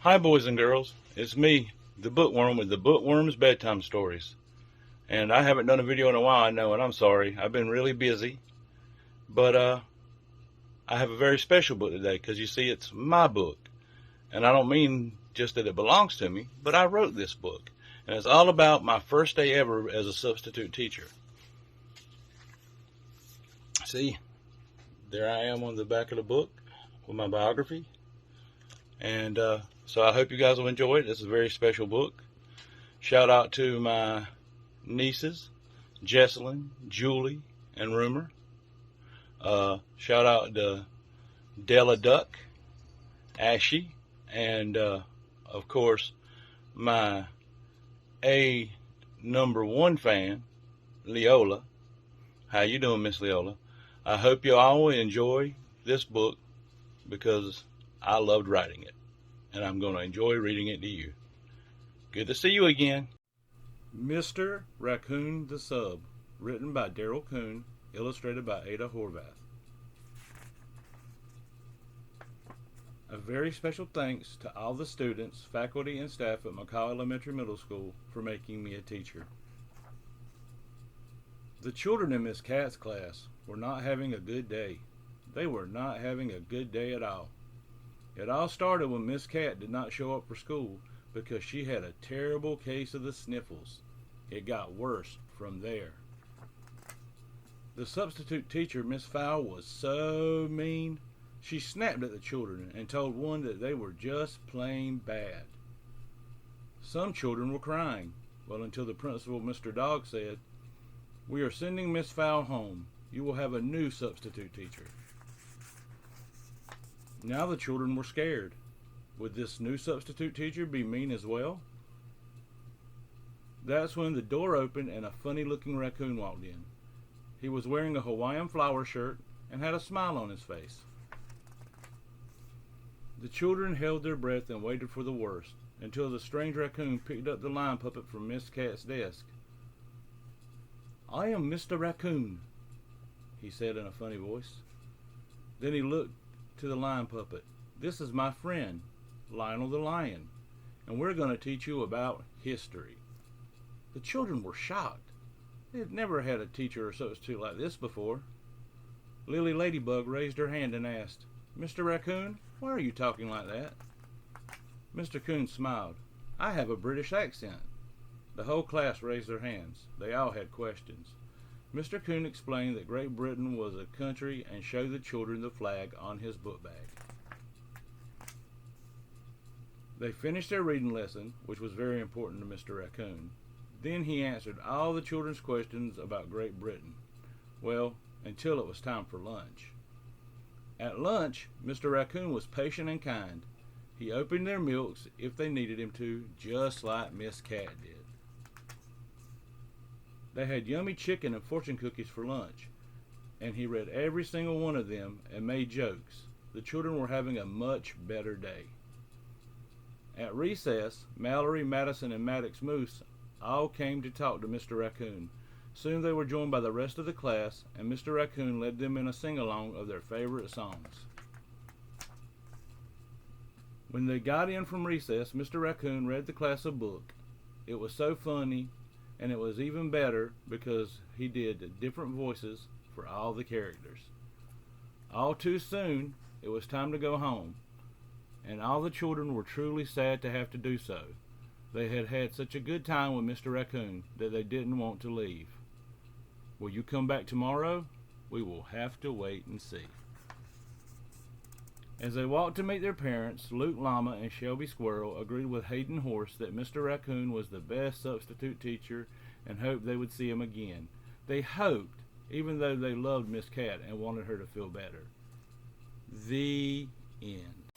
Hi, boys and girls. It's me, the Bookworm, with the Bookworms Bedtime Stories. And I haven't done a video in a while, I know, and I'm sorry. I've been really busy. But I have a very special book today because you see, it's my book. And I don't mean just that it belongs to me, but I wrote this book. And it's all about my first day ever as a substitute teacher. See, there I am on the back of the book with my biography. And so I hope you guys will enjoy it. This is a very special book. Shout out to my nieces, Jesselyn, Julie, and Rumor. Shout out to Della Duck, Ashy, and of course my #1 fan, Leola. How you doing, Miss Leola? I hope you all will enjoy this book because I loved writing it, and I'm going to enjoy reading it to you. Good to see you again. Mr. Raccoon the Sub, written by Daryl Coon, illustrated by Ada Horvath. A very special thanks to all the students, faculty, and staff at McCall Elementary Middle School for making me a teacher. The children in Miss Cat's class were not having a good day. They were not having a good day at all. It all started when Miss Cat did not show up for school because she had a terrible case of the sniffles. It got worse from there. The substitute teacher, Miss Fowl, was so mean. She snapped at the children and told one that they were just plain bad. Some children were crying, well, until the principal, Mr. Dog, said, "We are sending Miss Fowl home. You will have a new substitute teacher." Now the children were scared. Would this new substitute teacher be mean as well? That's when the door opened and a funny-looking raccoon walked in. He was wearing a Hawaiian flower shirt and had a smile on his face. The children held their breath and waited for the worst until the strange raccoon picked up the lion puppet from Miss Cat's desk. "I am Mr. Raccoon," he said in a funny voice. Then he looked to the lion puppet. "This is my friend, Lionel the Lion, and we're going to teach you about history." The children were shocked. They had never had a teacher or substitute like this before. Lily Ladybug raised her hand and asked, "Mr. Raccoon, why are you talking like that?" Mr. Coon smiled. "I have a British accent." The whole class raised their hands. They all had questions. Mr. Coon explained that Great Britain was a country and showed the children the flag on his book bag. They finished their reading lesson, which was very important to Mr. Raccoon. Then he answered all the children's questions about Great Britain. Well, until it was time for lunch. At lunch, Mr. Raccoon was patient and kind. He opened their milks if they needed him to, just like Miss Cat did. They had yummy chicken and fortune cookies for lunch, and he read every single one of them and made jokes. The children were having a much better day. At recess, Mallory, Madison, and Maddox Moose all came to talk to Mr. Raccoon. Soon they were joined by the rest of the class, and Mr. Raccoon led them in a sing-along of their favorite songs. When they got in from recess, Mr. Raccoon read the class a book. It was so funny, and it was even better because he did different voices for all the characters. All too soon, it was time to go home, and all the children were truly sad to have to do so. They had had such a good time with Mr. Raccoon that they didn't want to leave. Will you come back tomorrow? We will have to wait and see. As they walked to meet their parents, Luke Llama and Shelby Squirrel agreed with Hayden Horse that Mr. Raccoon was the best substitute teacher and hoped they would see him again. They hoped, even though they loved Miss Cat and wanted her to feel better. The end.